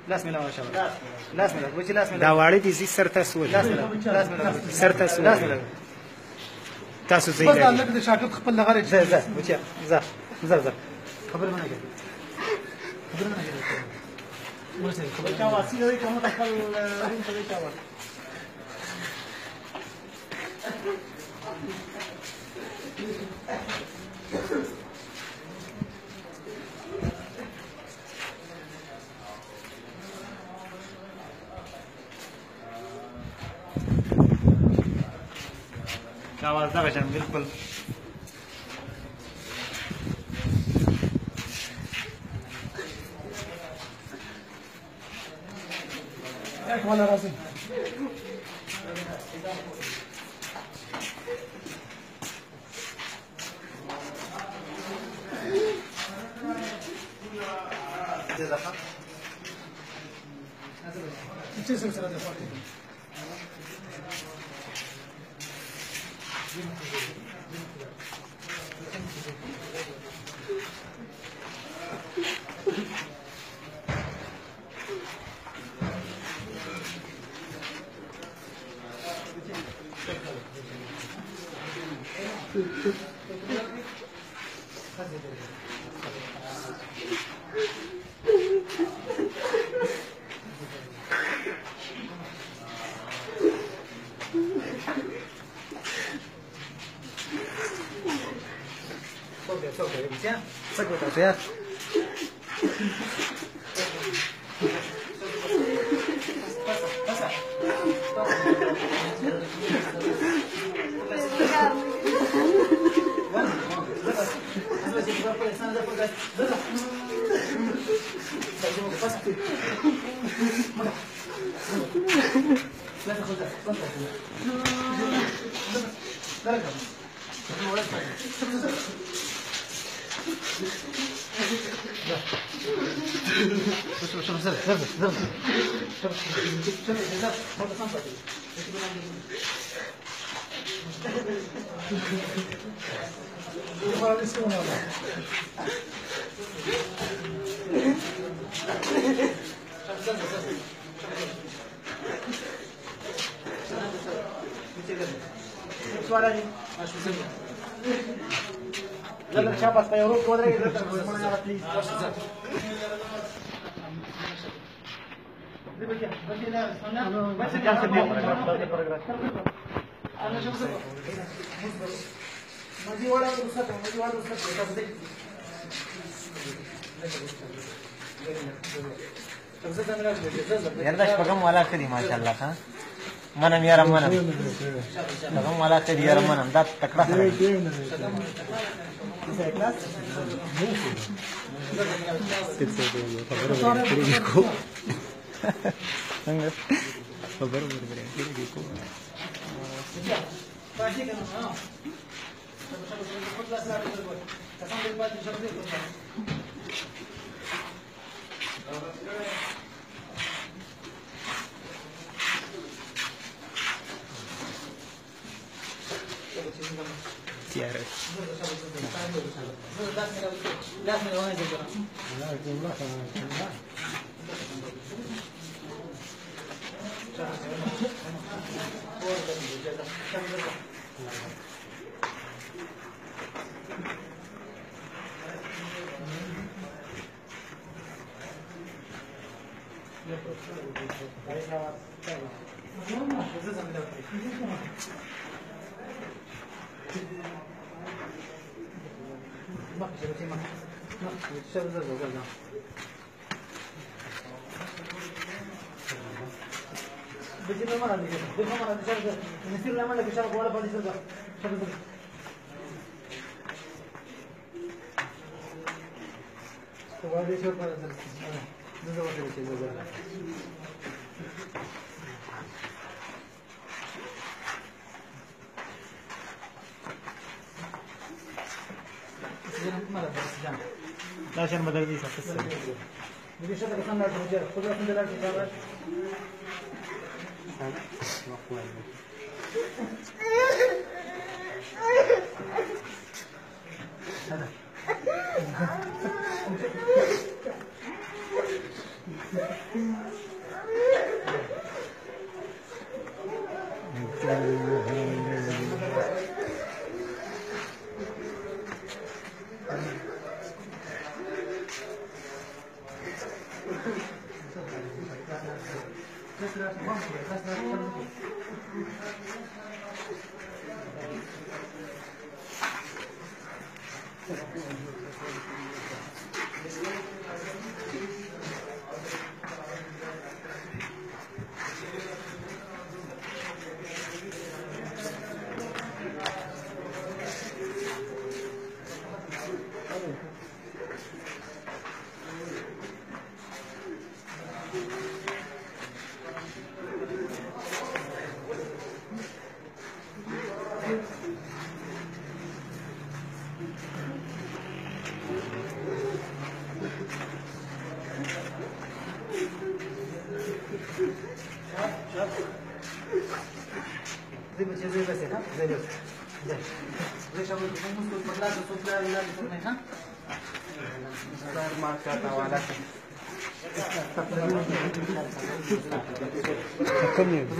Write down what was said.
لاس ملا شابه لاس ملا وجه لاس ملا دا واړه دي زی سر تاسو ولې لاس ملا سر تاسو لاس ولې ملا تاسو زی بس لري لکه د شاګرد خپل لغړی زه وجه زه خبر منه کوي خبر منه کوي ورسې خبر چا واسي دی کوم خپل روم ته چا واسي आवाज दगा जान बिल्कुल والا راځي څه څه سره ده لا شاباس په یورو کوډري دلته مونږ نه پلیز دې بچا بچا لا سنه بچا جان څه دی انا شو څه مزي وړه وسه مزي وړه وسه تاسو دې یار دا شپږم والا کړي ماشاءالله ها منم یار منم شپږم والا کړي یار منم دا تکړه عشان بدل دي صح بدي شغله خلنا نرجع خذوا من دلالة الكاميرا هذا Comigo.